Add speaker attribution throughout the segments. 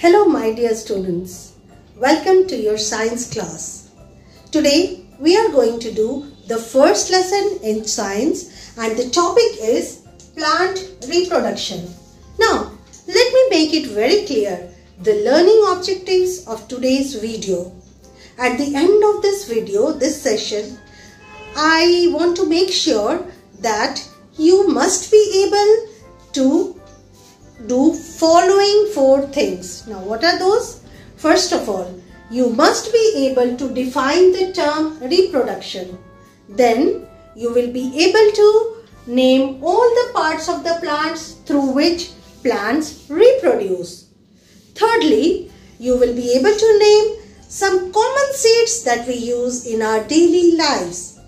Speaker 1: Hello my dear students, welcome to your science class. Today we are going to do the first lesson in science and the topic is plant reproduction. Now let me make it very clear the learning objectives of today's video. At the end of this video, this session, I want to make sure that you must be able to do following 4 things. Now what are those? First of all, you must be able to define the term reproduction. Then you will be able to name all the parts of the plants through which plants reproduce. Thirdly, you will be able to name some common seeds that we use in our daily lives.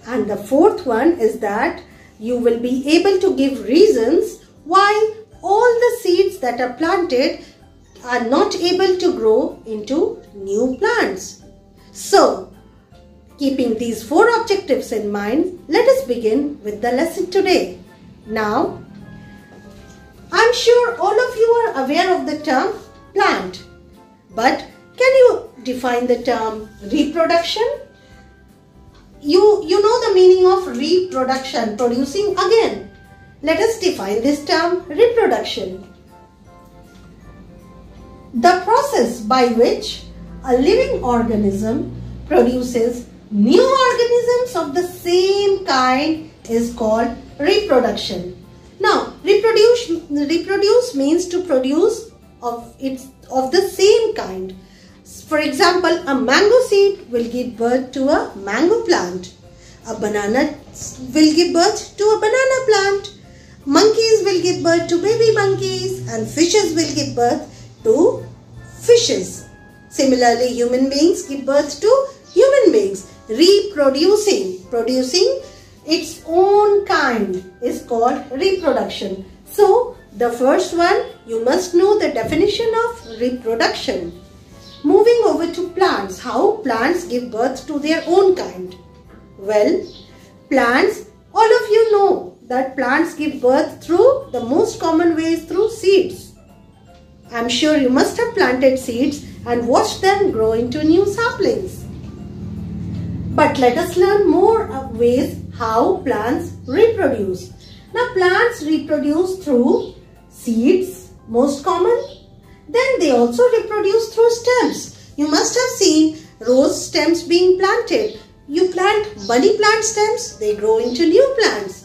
Speaker 1: And the fourth one is that you will be able to give reasons why all the seeds that are planted are not able to grow into new plants. So, keeping these 4 objectives in mind, let us begin with the lesson today. Now, I'm sure all of you are aware of the term plant. But can you define the term reproduction? You know the meaning of reproduction, producing again. Let us define this term reproduction. The process by which a living organism produces new organisms of the same kind is called reproduction. Now, reproduce means to produce of the same kind. For example, a mango seed will give birth to a mango plant. A banana will give birth to a banana plant. Monkeys will give birth to baby monkeys and fishes will give birth to fishes. Similarly, human beings give birth to human beings. Reproducing, producing its own kind is called reproduction. So, the first one, you must know the definition of reproduction. Moving over to plants, how plants give birth to their own kind. Well, plants, all of you know that plants give birth through the most common ways through seeds. I'm sure you must have planted seeds and watched them grow into new saplings. But let us learn more ways how plants reproduce. Now plants reproduce through seeds, most common. Then they also reproduce through stems. You must have seen rose stems being planted. You plant money plant stems, they grow into new plants.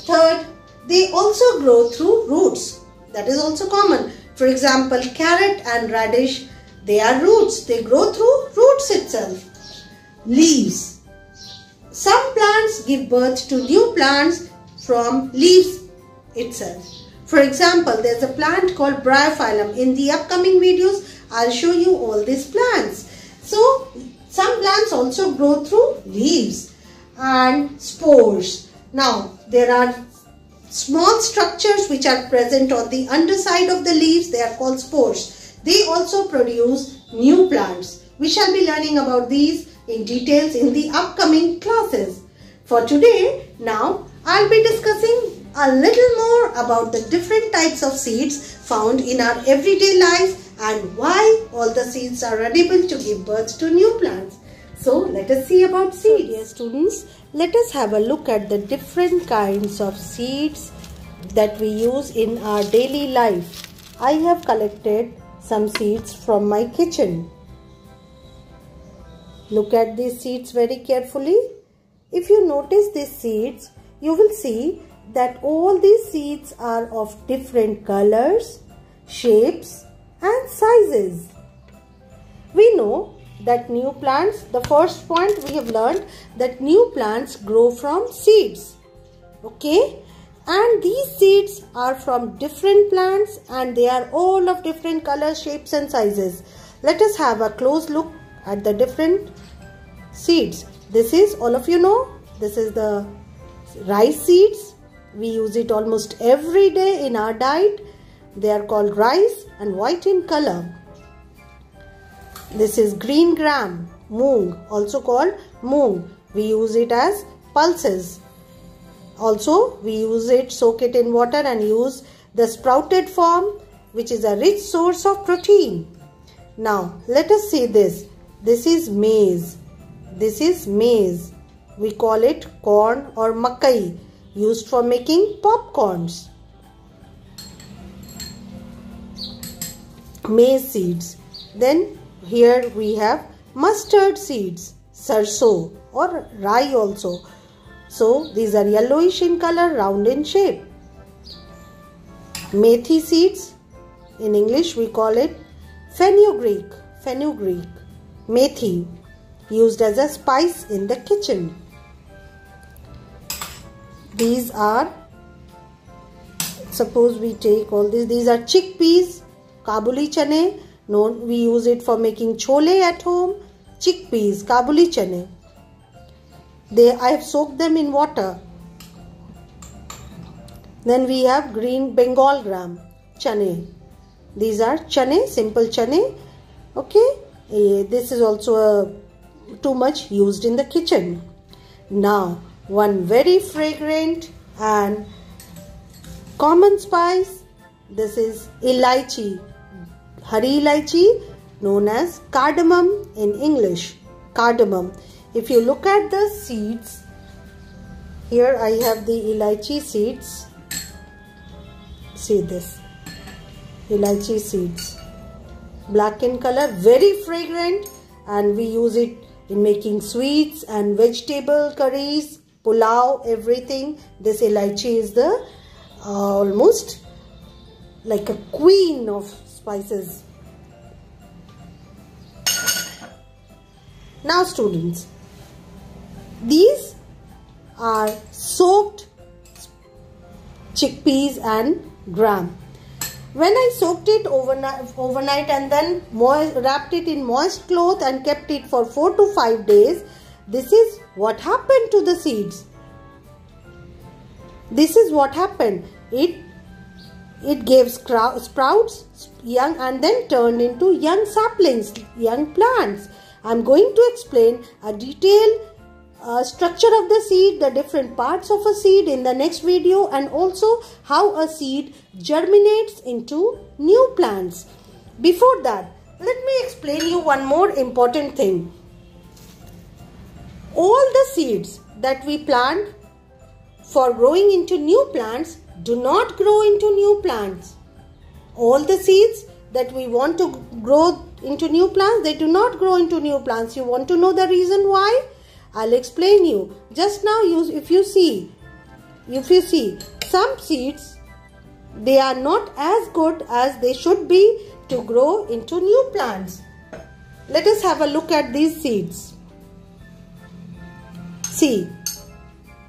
Speaker 1: Third, they also grow through roots. That is also common. For example, carrot and radish, they are roots. They grow through roots itself. Leaves. Some plants give birth to new plants from leaves itself. For example, there is a plant called Bryophyllum. In the upcoming videos, I'll show you all these plants. So, some plants also grow through leaves and spores. Now, there are small structures which are present on the underside of the leaves. They are called spores. They also produce new plants. We shall be learning about these in details in the upcoming classes. For today, now I'll be discussing a little more about the different types of seeds found in our everyday life and why all the seeds are unable to give birth to new plants. So let us see about seeds. Dear students, let us have a look at the different kinds of seeds that we use in our daily life. I have collected some seeds from my kitchen. Look at these seeds very carefully. If you notice these seeds, you will see that all these seeds are of different colors, shapes and sizes. We know that new plants, the first point we have learned that new plants grow from seeds. Okay? And these seeds are from different plants and they are all of different colors, shapes and sizes. Let us have a close look at the different seeds. This is, all of you know, this is the rice seeds. We use it almost every day in our diet. They are called rice and white in color. This is green gram, moong, also called moong. We use it as pulses. Also, we use it, soak it in water and use the sprouted form which is a rich source of protein. Now, let us see this. This is maize. This is maize. We call it corn or makai, used for making popcorns. Maize seeds. Then here we have mustard seeds, sarso or rai also. So these are yellowish in color, round in shape. Methi seeds. In English we call it fenugreek. Methi, used as a spice in the kitchen. These are, suppose we take all these are chickpeas, Kabuli chane. No, we use it for making chole at home. Chickpeas, Kabuli chane. I have soaked them in water. Then we have green Bengal gram, chane. These are chane, simple chane. Okay, this is also too much used in the kitchen. Now, one very fragrant and common spice. This is elaichi, hari elaichi, known as cardamom in English. Cardamom. If you look at the seeds, here I have the elaichi seeds. See this, elaichi seeds, black in color, very fragrant, and we use it in making sweets and vegetable curries, pulao, everything. This elaichi is the almost like a queen of spices. Now students, these are soaked chickpeas and gram. When I soaked it overnight and then wrapped it in moist cloth and kept it for 4 to 5 days, this is what happened to the seeds. This is what happened. It gave sprouts, young, and then turned into young saplings, young plants. I am going to explain a detailed structure of the seed, the different parts of a seed in the next video, and also how a seed germinates into new plants. Before that, let me explain you one more important thing. All the seeds that we plant for growing into new plants do not grow into new plants. All the seeds that we want to grow into new plants, they do not grow into new plants. You want to know the reason why? I'll explain you. Just now, if you see some seeds, they are not as good as they should be to grow into new plants. Let us have a look at these seeds. See,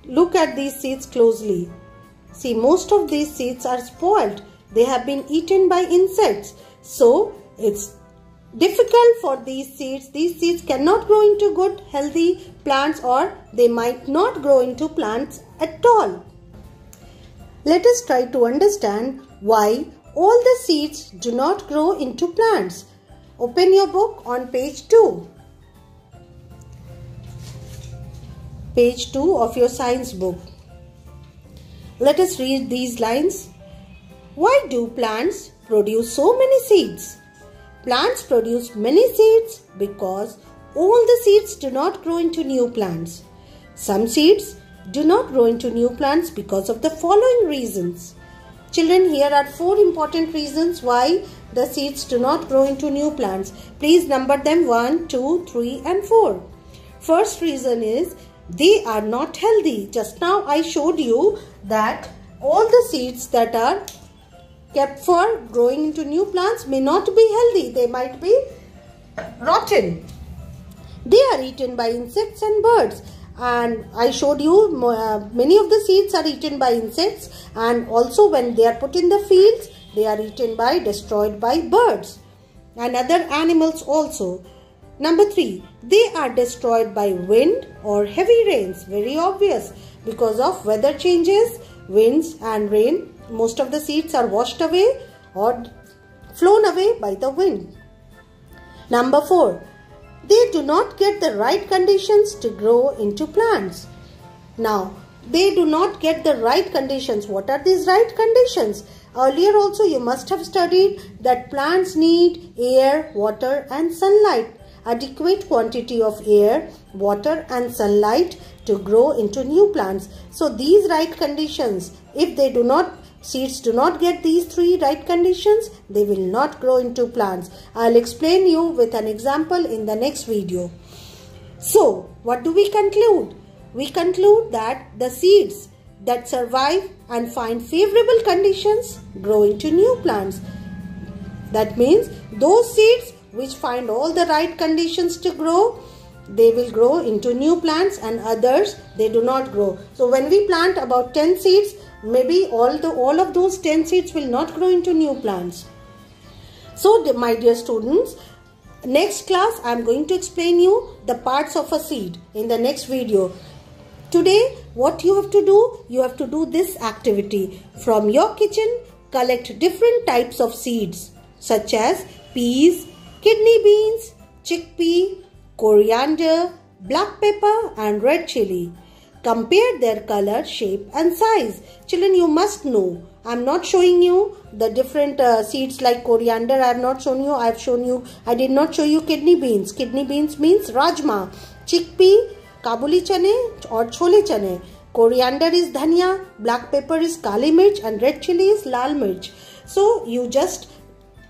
Speaker 1: look at these seeds closely. See, most of these seeds are spoiled. They have been eaten by insects. So, it's difficult for these seeds. These seeds cannot grow into good, healthy plants, or they might not grow into plants at all. Let us try to understand why all the seeds do not grow into plants. Open your book on page 2. Page 2 of your science book. Let us read these lines. Why do plants produce so many seeds? Plants produce many seeds because all the seeds do not grow into new plants. Some seeds do not grow into new plants because of the following reasons. Children, here are 4 important reasons why the seeds do not grow into new plants. Please number them 1, 2, 3 and 4. First reason is they are not healthy. Just now I showed you that all the seeds that are kept for growing into new plants may not be healthy. They might be rotten. They are eaten by insects and birds. And I showed you many of the seeds are eaten by insects, and also when they are put in the fields, they are destroyed by birds and other animals also. Number 3, they are destroyed by wind or heavy rains. Very obvious, because of weather changes, winds and rain, most of the seeds are washed away or flown away by the wind. Number 4, they do not get the right conditions to grow into plants. Now, they do not get the right conditions. What are these right conditions? Earlier also you must have studied that plants need air, water and sunlight. Adequate quantity of air, water and sunlight to grow into new plants. So these right conditions, if they do not, seeds do not get these three right conditions, they will not grow into plants. I'll explain you with an example in the next video. So what do we conclude? We conclude that the seeds that survive and find favorable conditions grow into new plants. That means those seeds which find all the right conditions to grow, they will grow into new plants, and others they do not grow. So when we plant about 10 seeds, maybe all of those 10 seeds will not grow into new plants. So my dear students, next class I am going to explain you the parts of a seed in the next video. Today what you have to do, you have to do this activity. From your kitchen, collect different types of seeds such as peas, kidney beans, chickpea, coriander, black pepper and red chili. Compare their color, shape and size. Children, you must know. I am not showing you the different seeds like coriander. I have not shown you. I did not show you kidney beans. Kidney beans means rajma. Chickpea, kabuli chane or chole chane. Coriander is dhania, black pepper is kali mirch and red chili is lal mirch. So you just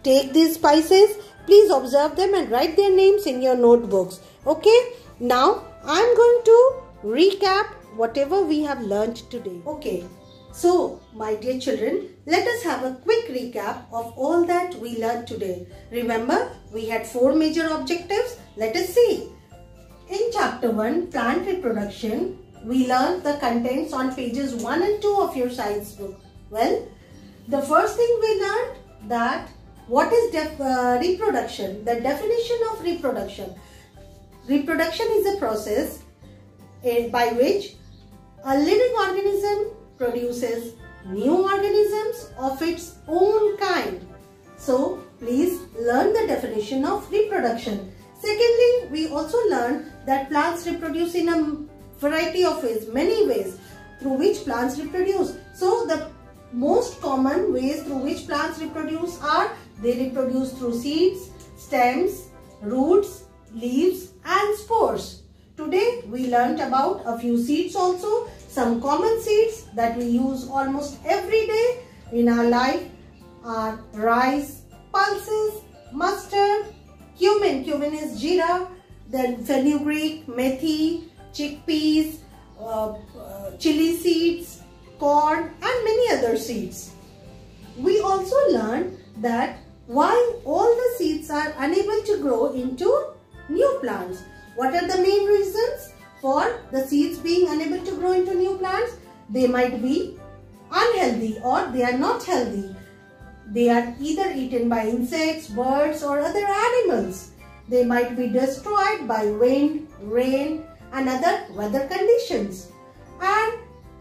Speaker 1: take these spices. Please observe them and write their names in your notebooks. Okay. Now I am going to recap whatever we have learned today. Okay. So my dear children, let us have a quick recap of all that we learned today. Remember, we had 4 major objectives. Let us see. In chapter 1, plant reproduction, we learned the contents on pages 1 and 2 of your science book. Well, the first thing we learned that what is reproduction? The definition of reproduction. Reproduction is a process by which a living organism produces new organisms of its own kind. So, please learn the definition of reproduction. Secondly, we also learned that plants reproduce in a variety of ways, many ways through which plants reproduce. So, the most common ways through which plants reproduce are they reproduce through seeds, stems, roots, leaves and spores. Today we learnt about a few seeds also. Some common seeds that we use almost every day in our life are rice, pulses, mustard, cumin. Cumin is jeera, then fenugreek, methi, chickpeas, chili seeds, corn and many other seeds. We also learned that why all the seeds are unable to grow into new plants. What are the main reasons for the seeds being unable to grow into new plants? They might be unhealthy or they are not healthy. They are either eaten by insects, birds or other animals. They might be destroyed by wind, rain and other weather conditions. And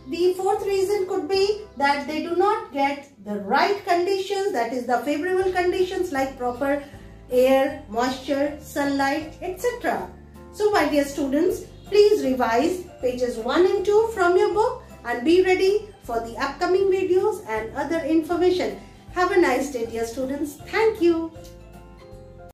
Speaker 1: the fourth reason could be that they do not get the right conditions, that is the favorable conditions like proper air, moisture, sunlight, etc. So my dear students, please revise pages 1 and 2 from your book and be ready for the upcoming videos and other information. Have a nice day dear students. Thank you.